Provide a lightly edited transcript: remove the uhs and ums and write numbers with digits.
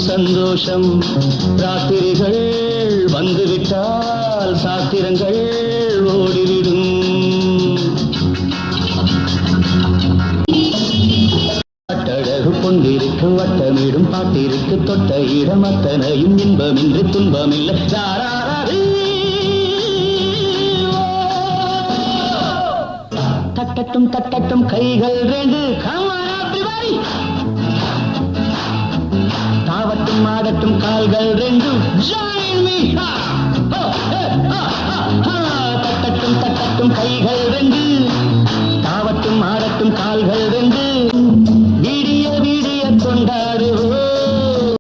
சந்தோஷம் ராத்திரிகள் வந்துவிட்டால் சாத்திரங்கள் ஓடிவிடும் பட்டழகு கொண்டிருக்கு வட்டமிடும் பாட்டிற்கு தொட்ட இடம் அத்தனையும் இன்பமின்றி துன்பமில்லை தட்டட்டும் தட்டட்டும் கைகள் ரெண்டு தாவட்டும் ஆடட்டும் கால்கள் ரெண்டு தட்டட்டும் தட்டட்டும் கைகள்